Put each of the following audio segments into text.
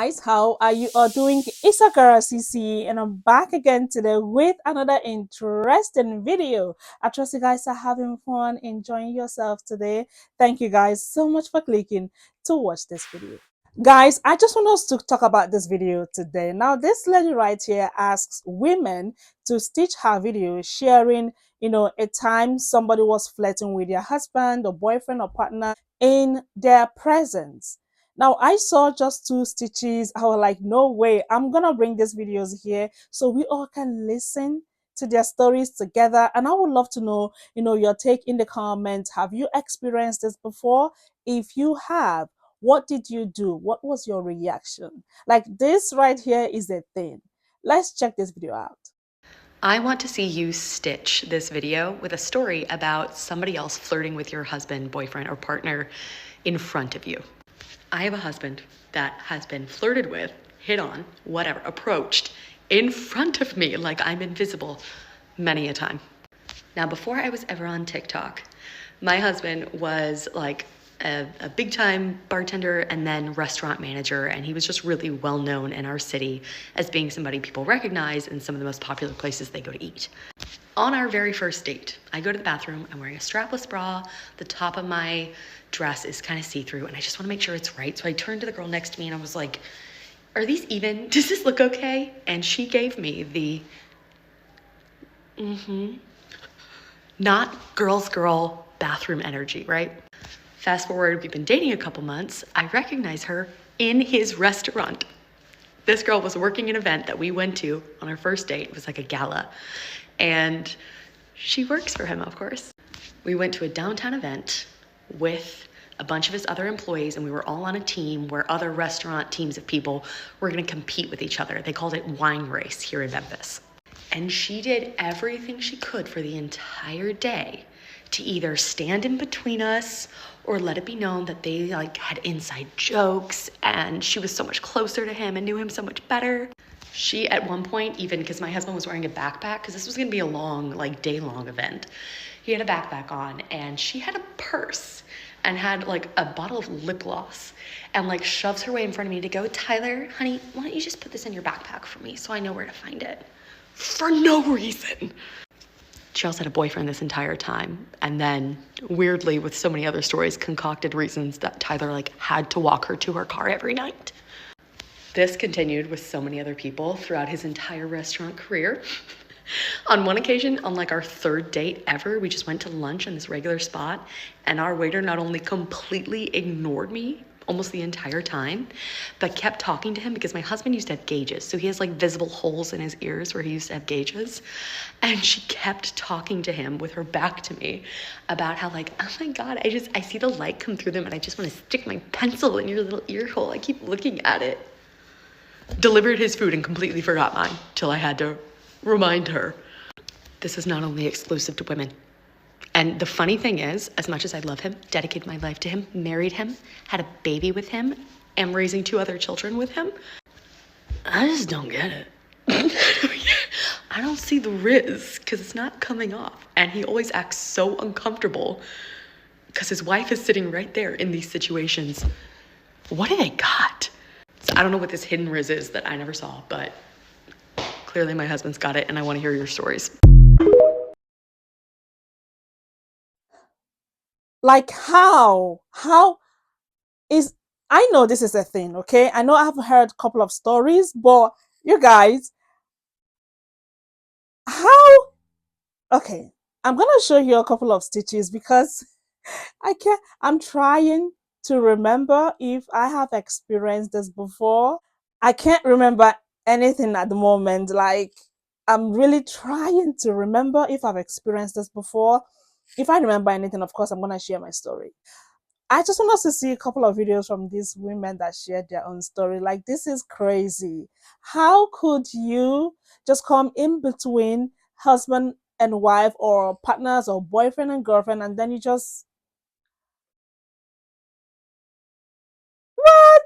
guys, how are you all doing? It's Akara CC and I'm back again today with another interesting video. I trust you guys are having fun, enjoying yourself today. Thank you guys so much for clicking to watch this video. Guys, I just want us to talk about this video today. Now, this lady right here asks women to stitch her video sharing, a time somebody was flirting with their husband or boyfriend or partner in their presence. Now, I saw just two stitches. I was like, no way, I'm gonna bring these videos here so we all can listen to their stories together. And I would love to know, your take in the comments. Have you experienced this before? If you have, what did you do? What was your reaction? Like this right here is a thing. Let's check this video out. I want to see you stitch this video with a story about somebody else flirting with your husband, boyfriend, or partner in front of you. I have a husband that has been flirted with, hit on, whatever, approached in front of me like I'm invisible many a time. Now, before I was ever on TikTok, my husband was like a big time bartender and then restaurant manager, and he was just really well known in our city as being somebody people recognize in some of the most popular places they go to eat. On our very first date, I go to the bathroom, I'm wearing a strapless bra, the top of my dress is kind of see-through, and I just want to make sure it's right. So I turned to the girl next to me and I was like, are these even? Does this look okay? And she gave me the not girl's girl bathroom energy, right? Fast forward, we've been dating a couple months. I recognize her in his restaurant. This girl was working an event that we went to on our first date. It was like a gala. And she works for him, of course. We went to a downtown event with a bunch of his other employees, and we were all on a team where other restaurant teams of people were gonna compete with each other. They called it wine race here in Memphis. And she did everything she could for the entire day to either stand in between us or let it be known that they had inside jokes and she was so much closer to him and knew him so much better. She at one point, even because my husband was wearing a backpack, because this was gonna be a long, day-long event, he had a backpack on and she had a purse and had a bottle of lip gloss and shoves her way in front of me to go, Tyler, honey, why don't you just put this in your backpack for me so I know where to find it? For no reason. She also had a boyfriend this entire time, and then weirdly, with so many other stories, concocted reasons that Tyler had to walk her to her car every night. This continued with so many other people throughout his entire restaurant career. On one occasion, on our third date ever, we just went to lunch in this regular spot, and our waiter not only completely ignored me almost the entire time, but kept talking to him because my husband used to have gauges. So he has visible holes in his ears where he used to have gauges. And she kept talking to him with her back to me about how oh my God, I see the light come through them and I just want to stick my pencil in your little ear hole. I keep looking at it. Delivered his food and completely forgot mine till I had to remind her. This is not only exclusive to women. And the funny thing is, as much as I love him, dedicated my life to him, married him, had a baby with him, am raising 2 other children with him, I just don't get it. I don't see the riz because it's not coming off. And he always acts so uncomfortable because his wife is sitting right there in these situations. What do they got? So I don't know what this hidden riz is that I never saw, but clearly my husband's got it and I want to hear your stories. How is, I know this is a thing, okay? I know I've heard a couple of stories, but you guys, how, okay, I'm gonna show you a couple of stitches because I'm trying to remember if I have experienced this before. I can't remember anything at the moment. I'm really trying to remember if I've experienced this before. If I remember anything, of course, I'm going to share my story. I just want us to see a couple of videos from these women that shared their own story. This is crazy. How could you just come in between husband and wife or partners or boyfriend and girlfriend and then you just, what?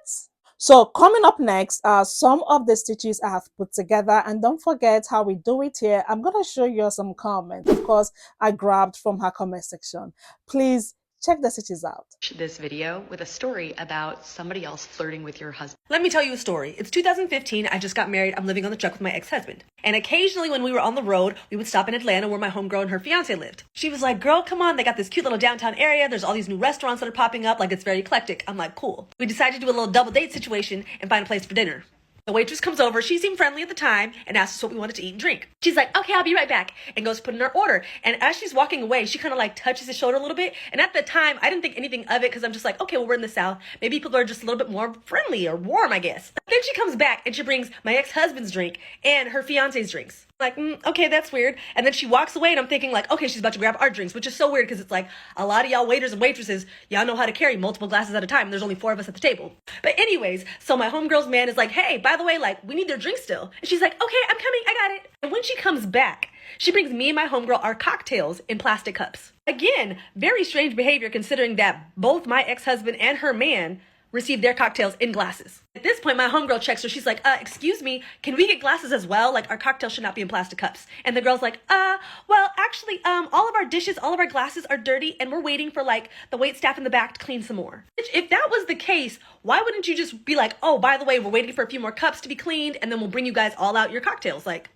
So coming up next are some of the stitches I have put together, and don't forget how we do it here. I'm going to show you some comments. Of course, I grabbed from her comment section. Please Check the stitches out. This video with a story about somebody else flirting with your husband. Let me tell you a story. It's 2015. I just got married. I'm living on the truck with my ex-husband. And occasionally when we were on the road, we would stop in Atlanta where my homegirl and her fiance lived. She was like, girl, come on. They got this cute little downtown area. There's all these new restaurants that are popping up. Like, it's very eclectic. I'm like, cool. We decided to do a little double date situation and find a place for dinner. The waitress comes over. She seemed friendly at the time and asks us what we wanted to eat and drink. She's like, okay, I'll be right back, and goes to put in her order. And as she's walking away, she kind of like touches his shoulder a little bit. And at the time, I didn't think anything of it because I'm just like, okay, well, we're in the South. Maybe people are just a little bit more friendly or warm, I guess. But then she comes back and she brings my ex-husband's drink and her fiance's drinks. Like, okay, that's weird. And then she walks away and I'm thinking like, okay, she's about to grab our drinks, which is so weird because it's like a lot of y'all waiters and waitresses, y'all know how to carry multiple glasses at a time. And there's only 4 of us at the table. But anyways, so my homegirl's man is like, hey, by the way, like, we need their drinks still. And she's like, okay, I'm coming. I got it. And when she comes back, she brings me and my homegirl our cocktails in plastic cups. Again, very strange behavior considering that both my ex-husband and her man received their cocktails in glasses. At this point, my homegirl checks her. She's like, excuse me, can we get glasses as well? Like, our cocktails should not be in plastic cups. And the girl's like, well, actually, all of our dishes, all of our glasses are dirty and we're waiting for like the wait staff in the back to clean some more. If that was the case, why wouldn't you just be like, oh, by the way, we're waiting for a few more cups to be cleaned and then we'll bring you guys all out your cocktails. Like,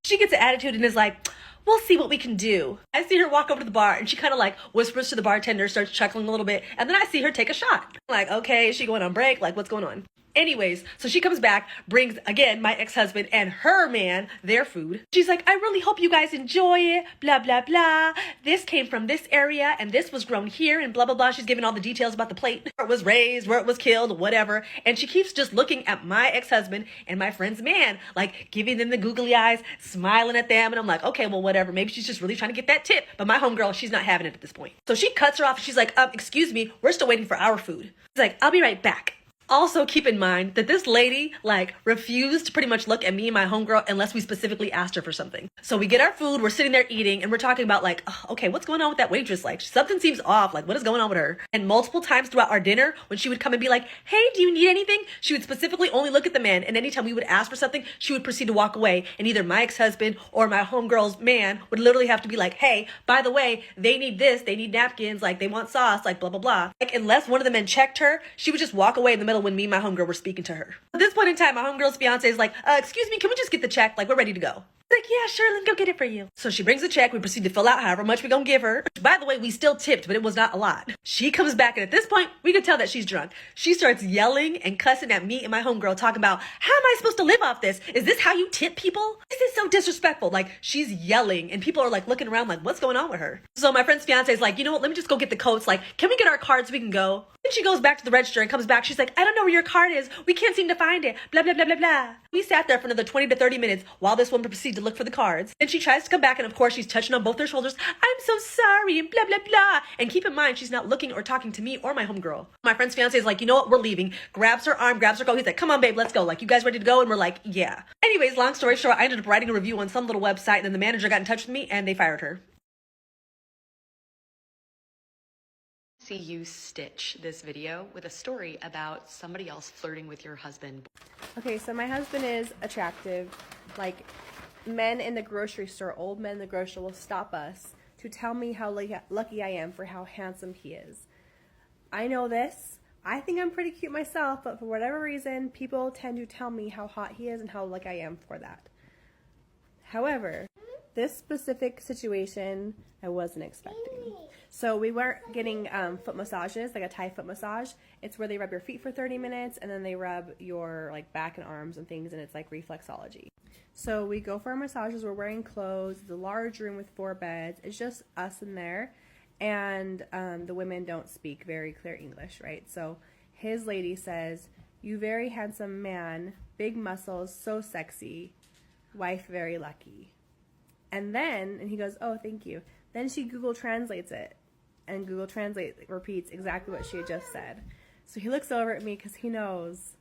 she gets an attitude and is like, we'll see what we can do. I see her walk over to the bar and she kind of like whispers to the bartender, starts chuckling a little bit. And then I see her take a shot. I'm like, okay, is she going on break? Like, what's going on? Anyways, so she comes back, brings, again, my ex-husband and her man their food. She's like, I really hope you guys enjoy it, blah, blah, blah. This came from this area and this was grown here and blah, blah, blah. She's giving all the details about the plate, where it was raised, where it was killed, whatever. And she keeps just looking at my ex-husband and my friend's man, like giving them the googly eyes, smiling at them. And I'm like, okay, well, whatever. Maybe she's just really trying to get that tip. But my homegirl, she's not having it at this point. So she cuts her off. She's like, excuse me, we're still waiting for our food. She's like, I'll be right back. Also, keep in mind that this lady, like, refused to pretty much look at me and my homegirl unless we specifically asked her for something. So we get our food, we're sitting there eating, and we're talking about, like, oh, okay, what's going on with that waitress? Like, something seems off. Like, what is going on with her? And multiple times throughout our dinner, when she would come and be like, hey, do you need anything? She would specifically only look at the man, and anytime we would ask for something, she would proceed to walk away. And either my ex-husband or my homegirl's man would literally have to be like, hey, by the way, they need this, they need napkins, like, they want sauce, like, blah, blah, blah. Like, unless one of the men checked her, she would just walk away in the middle when me and my homegirl were speaking to her. At this point in time, my homegirl's fiance is like, excuse me, can we just get the check? Like, we're ready to go. Like, yeah, sure, let me go get it for you. So she brings the check. We proceed to fill out however much we gonna give her. By the way, we still tipped, but it was not a lot. She comes back, and at this point, we could tell that she's drunk. She starts yelling and cussing at me and my homegirl, talking about, how am I supposed to live off this? Is this how you tip people? This is so disrespectful. Like, she's yelling, and people are like looking around like, what's going on with her? So my friend's fiance is like, you know what, let me just go get the coats. Like, can we get our cards so we can go? Then she goes back to the register and comes back. She's like, I don't know where your card is. We can't seem to find it. Blah, blah, blah, blah, blah. We sat there for another 20 to 30 minutes while this woman proceeded to look for the cards. Then she tries to come back, and of course she's touching on both their shoulders. I'm so sorry, and blah, blah, blah. And keep in mind, she's not looking or talking to me or my homegirl. My friend's fiance is like, you know what, we're leaving. Grabs her arm, grabs her coat. He's like, come on, babe, let's go. Like, you guys ready to go? And we're like, yeah. Anyways, long story short, I ended up writing a review on some little website, and then the manager got in touch with me, and they fired her. See you stitch this video with a story about somebody else flirting with your husband. Okay, so my husband is attractive. Like, men in the grocery store, old men in the grocery store will stop us to tell me how lucky I am for how handsome he is. I know this. I think I'm pretty cute myself, but for whatever reason, people tend to tell me how hot he is and how lucky I am for that. However, this specific situation I wasn't expecting. So we were getting foot massages, like a Thai foot massage. It's where they rub your feet for 30 minutes and then they rub your like back and arms and things, and it's like reflexology. So we go for our massages. We're wearing clothes. It's a large room with 4 beds. It's just us in there, and the women don't speak very clear English, right? So his lady says, "You very handsome man, big muscles, so sexy, wife very lucky." And he goes, "Oh, thank you." Then she Google translates it, and Google Translate repeats exactly what she had just said. So he looks over at me because he knows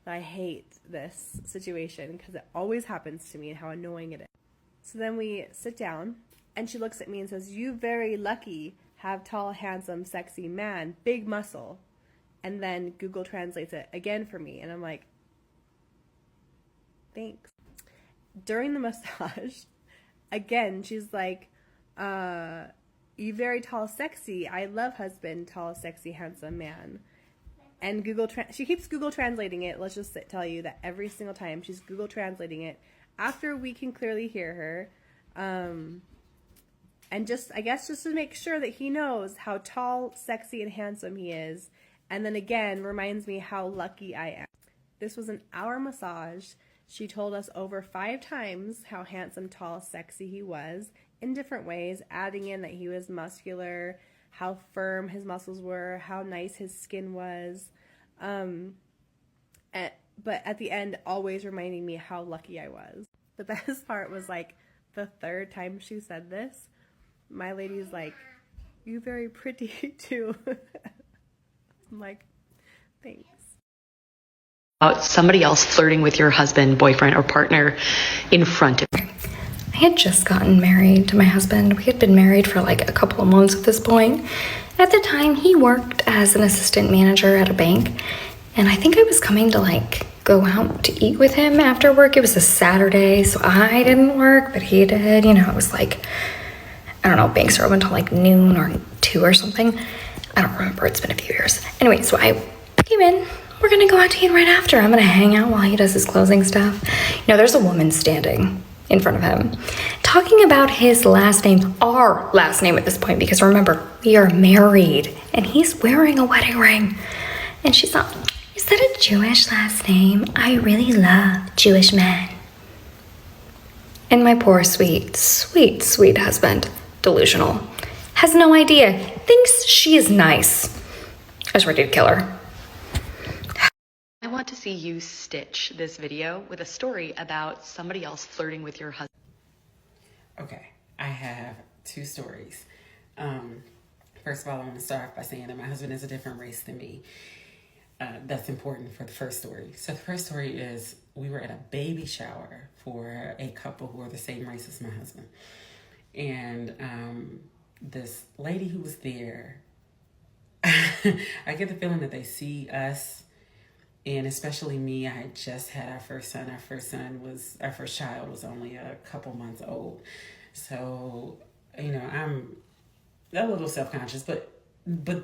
that I hate this situation because it always happens to me and how annoying it is. So then we sit down, and she looks at me and says, "You very lucky, have tall, handsome, sexy man, big muscle." And then Google translates it again for me, and I'm like, thanks. During the massage, again, she's like, you very tall, sexy. I love husband, tall, sexy, handsome man. And she keeps Google translating it. Let's just tell you that every single time she's Google translating it after we can clearly hear her. And just, I guess, just to make sure that he knows how tall, sexy, and handsome he is. And then again, reminds me how lucky I am. This was an hour massage. She told us over 5 times how handsome, tall, sexy he was in different ways, adding in that he was muscular, how firm his muscles were, how nice his skin was. But at the end, always reminding me how lucky I was. The best part was like the 3rd time she said this, my lady's like, "You very pretty too." I'm like, thanks. About somebody else flirting with your husband, boyfriend, or partner in front of you. I had just gotten married to my husband. We had been married for like a couple of months at this point. At the time, he worked as an assistant manager at a bank, and I think I was coming to like go out to eat with him after work. It was a Saturday, so I didn't work, but he did. You know, it was like, I don't know, banks are open until like noon or 2 or something. I don't remember, it's been a few years. Anyway, so I came in. We're gonna go out to eat right after. I'm gonna hang out while he does his closing stuff. You know, there's a woman standing in front of him talking about his last name, our last name at this point, because remember, we are married and he's wearing a wedding ring. And she's like, "Is that a Jewish last name? I really love Jewish men." And my poor sweet, sweet, sweet husband, delusional, has no idea, thinks she is nice. I was ready to kill her. I want to see you stitch this video with a story about somebody else flirting with your husband. Okay, I have 2 stories. First of all, I want to start off by saying that my husband is a different race than me. That's important for the first story. So the first story is we were at a baby shower for a couple who are the same race as my husband. And this lady who was there, I get the feeling that they see us, and especially me. I had just had our first son. Our first child was only a couple months old. So, you know, I'm a little self-conscious, but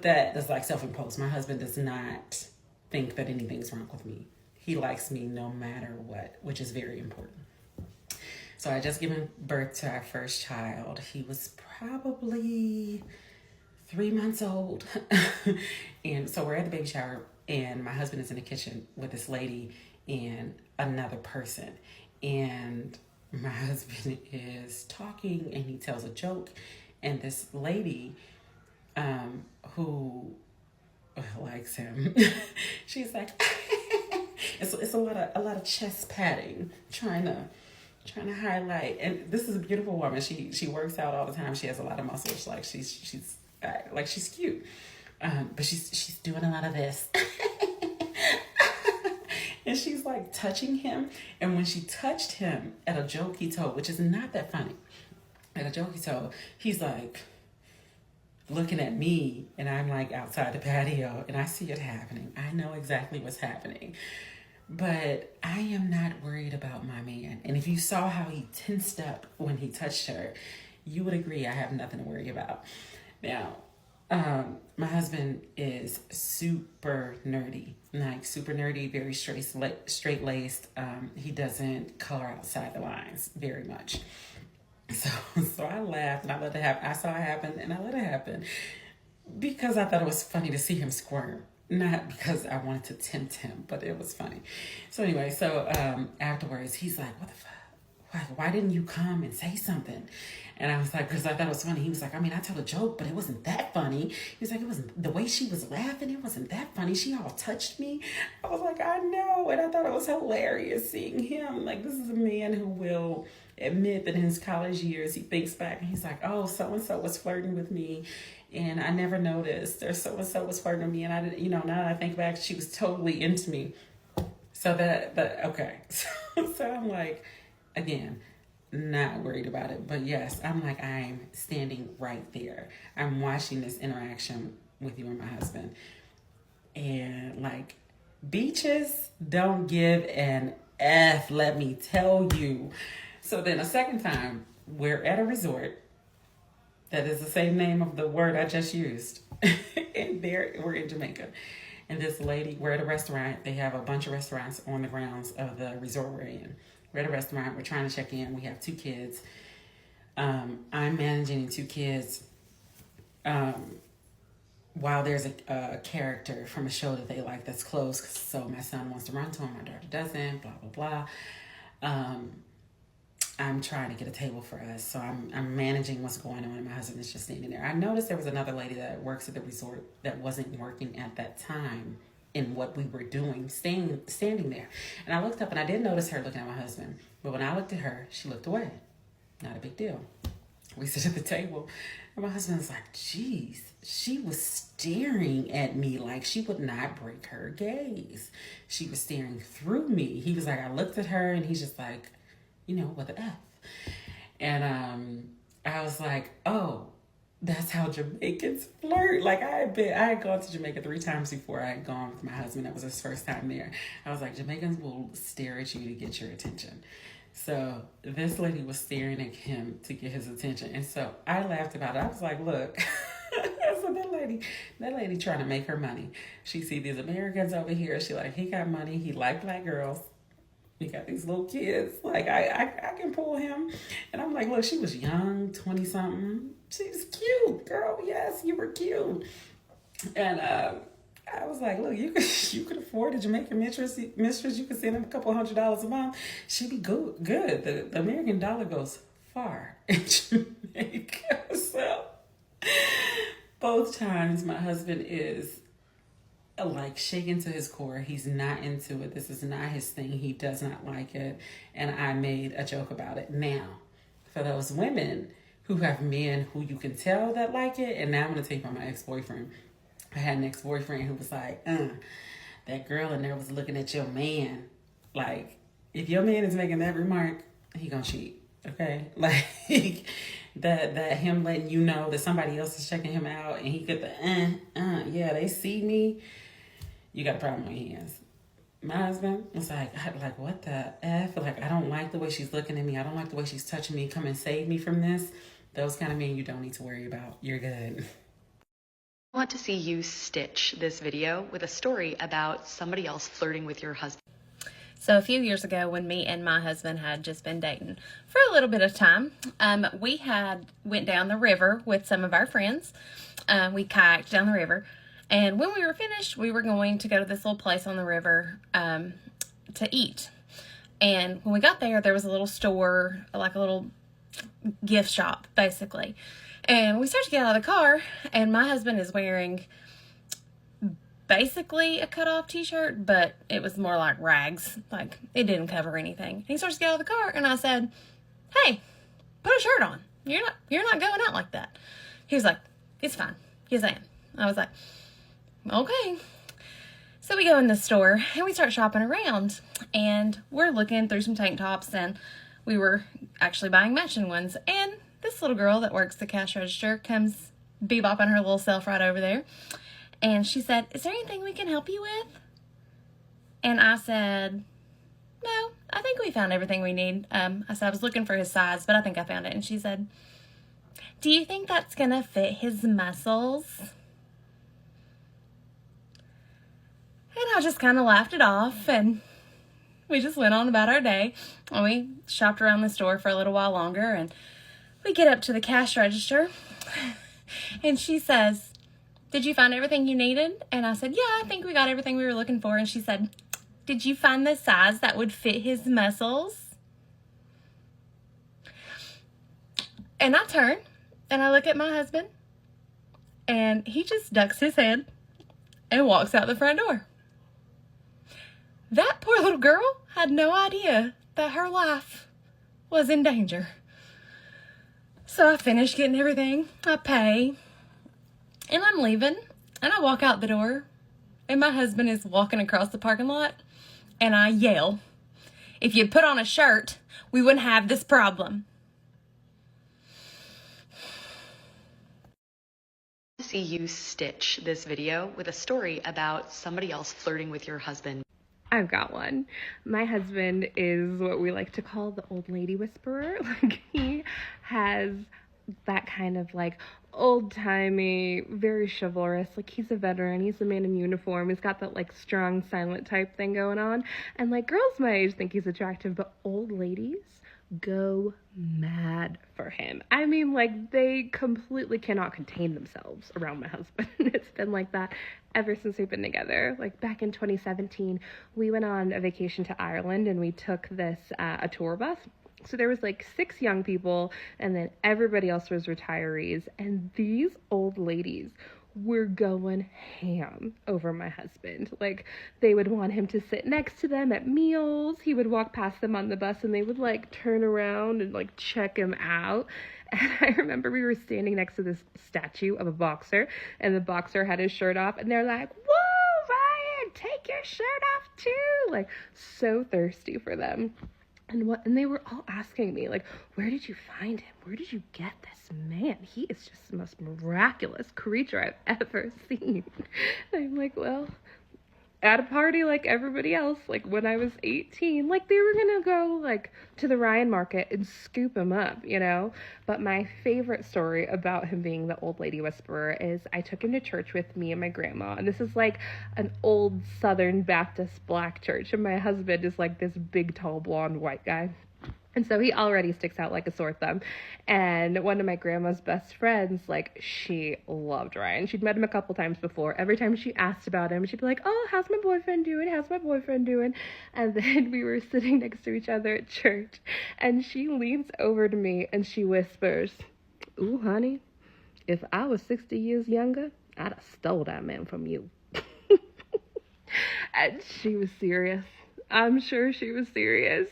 that is like self-imposed. My husband does not think that anything's wrong with me. He likes me no matter what, which is very important. So I just given birth to our first child. He was probably 3 months old. And so we're at the baby shower, and my husband is in the kitchen with this lady and another person. And my husband is talking, and he tells a joke. And this lady, who likes him, she's like, it's a lot of chest padding, trying to highlight. And this is a beautiful woman. She works out all the time. She has a lot of muscles. Like she's cute. But she's doing a lot of this. And she's like touching him. And when she touched him at a joke he told, which is not that funny, at a joke he told, he's like looking at me, and I'm like outside the patio, and I see it happening. I know exactly what's happening. But I am not worried about my man. And if you saw how he tensed up when he touched her, you would agree I have nothing to worry about. Now, my husband is super nerdy, very straight-laced. He doesn't color outside the lines very much. So I laughed, and I let it happen. I saw it happen, and I let it happen because I thought it was funny to see him squirm. Not because I wanted to tempt him, but it was funny. So anyway, afterwards, he's like, "What the fuck? Why didn't you come and say something?" And I was like, because I thought it was funny. He was like, "I mean, I told a joke, but it wasn't that funny." He was like, "It wasn't the way she was laughing. It wasn't that funny. She all touched me." I was like, "I know." And I thought it was hilarious seeing him. Like, this is a man who will admit that in his college years, he thinks back and he's like, "Oh, so-and-so was flirting with me, and I never noticed." Or so-and-so was flirting with me, and I didn't, now that I think back, she was totally into me. So okay. So I'm like, again, not worried about it. But yes, I'm like, I'm standing right there. I'm watching this interaction with you and my husband. And like, beaches don't give an F, let me tell you. So then a second time, we're at a resort, that is the same name of the word I just used. And there, we're in Jamaica. And this lady, we're at a restaurant. They have a bunch of restaurants on the grounds of the resort we're in. We're at a restaurant. We're trying to check in. We have 2 kids. I'm managing 2 kids. While there's a character from a show that they like that's close, so my son wants to run to him, my daughter doesn't, blah, blah, blah. I'm trying to get a table for us, so I'm managing what's going on, and my husband is just standing there. I noticed there was another lady that works at the resort that wasn't working at that time in what we were doing, standing there. And I looked up, and I did notice her looking at my husband, but when I looked at her, she looked away. Not a big deal. We sit at the table, and my husband was like, geez, she was staring at me like she would not break her gaze. She was staring through me. He was like, I looked at her, and he's just like, you know, what the F? And I was like, oh, that's how Jamaicans flirt. Like I had gone to Jamaica 3 times before I had gone with my husband. That was his first time there. I was like, Jamaicans will stare at you to get your attention. So this lady was staring at him to get his attention. And so I laughed about it. I was like, look, so that lady trying to make her money. She see these Americans over here. She like, he got money. He like black girls. He got these little kids. Like, I can pull him. And I'm like, look, she was young, 20-something. She's cute, girl. Yes, you were cute. And I was like, look, you could afford a Jamaican mistress. You could send him a couple $100 a month. She'd be good. The American dollar goes far in Jamaica. So both times my husband is like shaken to his core. He's not into it. This is not his thing. He does not like it. And I made a joke about it. Now, for those women who have men who you can tell that like it, and now I'm going to take on my ex-boyfriend. I had an ex-boyfriend who was like, that girl in there was looking at your man. Like, if your man is making that remark, he gonna cheat. Okay? Like, that him letting you know that somebody else is checking him out and he get the, yeah, they see me. You got a problem on your hands. My husband was like, what the F? Like, I don't like the way she's looking at me. I don't like the way she's touching me. Come and save me from this. Those kind of men you don't need to worry about. You're good. I want to see you stitch this video with a story about somebody else flirting with your husband. So a few years ago, when me and my husband had just been dating for a little bit of time, we went down the river with some of our friends. We kayaked down the river. And when we were finished, we were going to go to this little place on the river to eat. And when we got there, there was a little store, like a little gift shop, basically. And we started to get out of the car, and my husband is wearing basically a cut-off t-shirt, but it was more like rags. Like, it didn't cover anything. And he starts to get out of the car, and I said, hey, put a shirt on. You're not going out like that. He was like, it's fine. Yes, I am. I was like, okay. So we go in the store and we start shopping around, and we're looking through some tank tops, and we were actually buying matching ones. And this little girl that works the cash register comes bebopping her little self right over there. And she said, is there anything we can help you with? And I said, no, I think we found everything we need. I said, I was looking for his size, but I think I found it. And she said, do you think that's gonna fit his muscles? And I just kind of laughed it off, and we just went on about our day. And we shopped around the store for a little while longer, and we get up to the cash register, and she says, did you find everything you needed? And I said, yeah, I think we got everything we were looking for. And she said, did you find the size that would fit his muscles? And I turn, and I look at my husband, and he just ducks his head and walks out the front door. That poor little girl had no idea that her life was in danger. So I finish getting everything, I pay, and I'm leaving, and I walk out the door, and my husband is walking across the parking lot, and I yell, if you'd put on a shirt, we wouldn't have this problem. See you stitch this video with a story about somebody else flirting with your husband. I've got one. My husband is what we like to call the old lady whisperer. Like, he has that kind of like old-timey, very chivalrous. Like, he's a veteran, he's a man in uniform, he's got that like strong silent type thing going on, and like girls my age think he's attractive, but old ladies go mad for him. I mean, like, they completely cannot contain themselves around my husband. It's been like that ever since we've been together. Like, back in 2017, we went on a vacation to Ireland, and we took this a tour bus. So there was like 6 young people, and then everybody else was retirees, and these old ladies were going ham over my husband. Like, they would want him to sit next to them at meals. He would walk past them on the bus, and they would like turn around and like check him out. And I remember we were standing next to this statue of a boxer, and the boxer had his shirt off, and they're like, "Whoa, Ryan, take your shirt off too!" Like, so thirsty for them. And they were all asking me, like, where did you find him? Where did you get this man? He is just the most miraculous creature I've ever seen. And I'm like, well, at a party like everybody else, like when I was 18, like they were gonna go like to the Ryan market and scoop him up, you know? But my favorite story about him being the old lady whisperer is I took him to church with me and my grandma, and this is like an old Southern Baptist black church, and my husband is like this big, tall, blonde white guy. And so he already sticks out like a sore thumb. And one of my grandma's best friends, like, she loved Ryan. She'd met him a couple times before. Every time she asked about him, she'd be like, "Oh, how's my boyfriend doing? How's my boyfriend doing?" And then we were sitting next to each other at church, and she leans over to me and she whispers, "Ooh, honey, if I was 60 years younger, I'd have stole that man from you." And she was serious. I'm sure she was serious.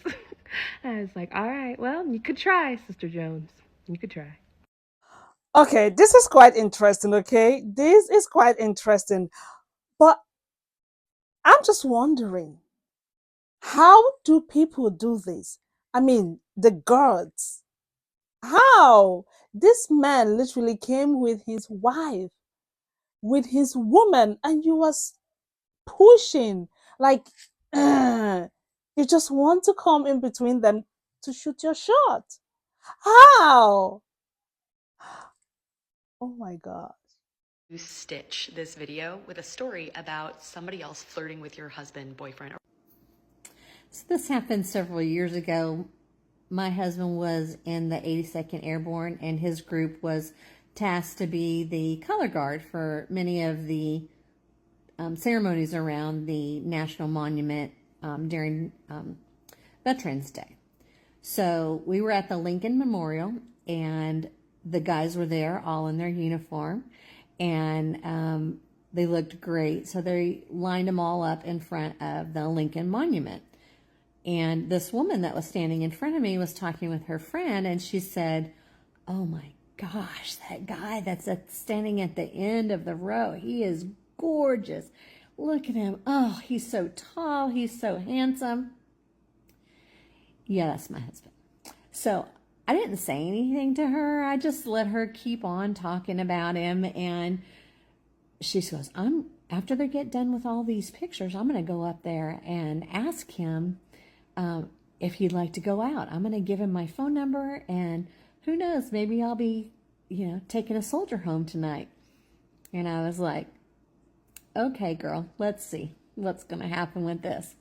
I was like, all right, well, you could try, Sister Jones. You could try. Okay, this is quite interesting, okay? This is quite interesting. But I'm just wondering, how do people do this? I mean, the gods. How? This man literally came with his wife, with his woman, and you was pushing like you just want to come in between them to shoot your shot. How? Oh my god. You stitch this video with a story about somebody else flirting with your husband, boyfriend. So this happened several years ago. My husband was in the 82nd Airborne, and his group was tasked to be the color guard for many of the ceremonies around the National Monument during Veterans Day. So we were at the Lincoln Memorial, and the guys were there all in their uniform, and they looked great. So they lined them all up in front of the Lincoln Monument. And this woman that was standing in front of me was talking with her friend, and she said, "Oh my gosh, that guy that's standing at the end of the row, he is gorgeous. Look at him. Oh, he's so tall. He's so handsome." Yeah, that's my husband. So I didn't say anything to her. I just let her keep on talking about him. And she goes, after they get done with all these pictures, I'm going to go up there and ask him if he'd like to go out. I'm going to give him my phone number, and who knows, maybe I'll be, taking a soldier home tonight. And I was like, okay, girl, let's see what's going to happen with this.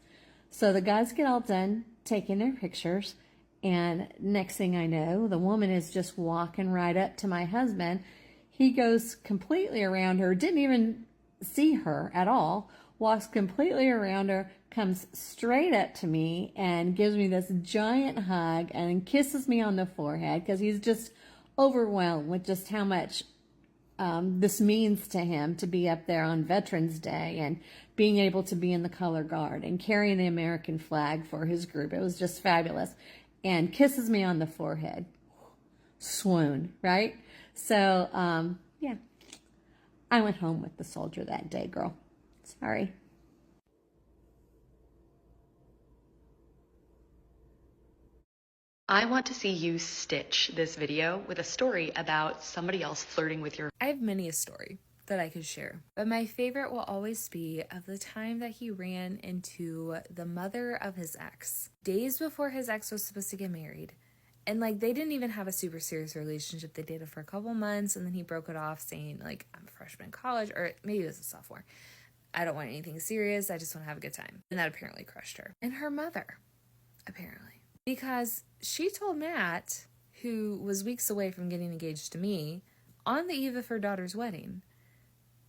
So the guys get all done taking their pictures, and next thing I know, the woman is just walking right up to my husband. He goes completely around her, didn't even see her at all, walks completely around her, comes straight up to me and gives me this giant hug and kisses me on the forehead because he's just overwhelmed with just how much this means to him to be up there on Veterans Day and being able to be in the color guard and carrying the American flag for his group. It was just fabulous. And kisses me on the forehead. Swoon, right? So, yeah. I went home with the soldier that day, girl. Sorry. I want to see you stitch this video with a story about somebody else flirting with your... I have many a story that I could share, but my favorite will always be of the time that he ran into the mother of his ex, days before his ex was supposed to get married, And like they didn't even have a super serious relationship. They dated for a couple months and then he broke it off saying like, I'm a freshman in college, or maybe it was a sophomore. I don't want anything serious. I just want to have a good time. And that apparently crushed her. And her mother, apparently. Because she told Matt, who was weeks away from getting engaged to me, on the eve of her daughter's wedding,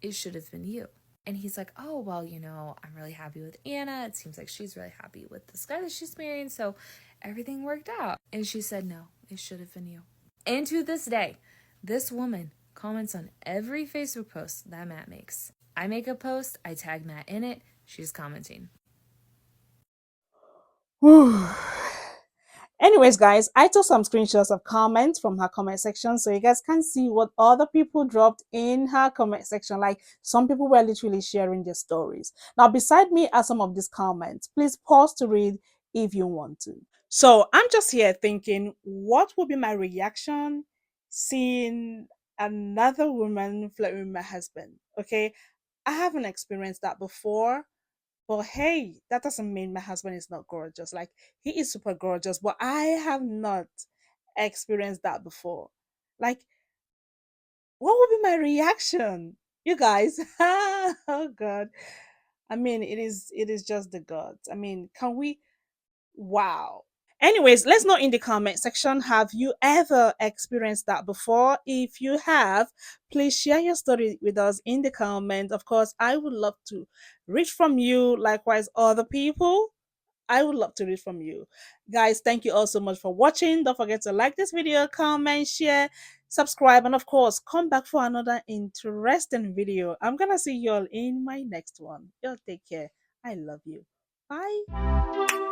it should have been you. And he's like, oh, well, you know, I'm really happy with Anna. It seems like she's really happy with this guy that she's marrying. So everything worked out. And she said, no, it should have been you. And to this day, this woman comments on every Facebook post that Matt makes. I make a post, I tag Matt in it, she's commenting. Whew. Anyways, guys, I took some screenshots of comments from her comment section so you guys can see what other people dropped in her comment section. Like, some people were literally sharing their stories. Now, beside me are some of these comments. Please pause to read if you want to. So I'm just here thinking, what would be my reaction seeing another woman flirting with my husband? Okay, I haven't experienced that before. But hey, that doesn't mean my husband is not gorgeous. Like, he is super gorgeous, but I have not experienced that before. Like, what would be my reaction? You guys, oh God. I mean, it is just the gods. I mean, can we? Wow. Anyways, let's know in the comment section, have you ever experienced that before? If you have, please share your story with us in the comment. Of course, I would love to read from you. Likewise, other people, I would love to read from you. Guys, thank you all so much for watching. Don't forget to like this video, comment, share, subscribe, and of course, come back for another interesting video. I'm gonna see you all in my next one. Y'all take care. I love you. Bye.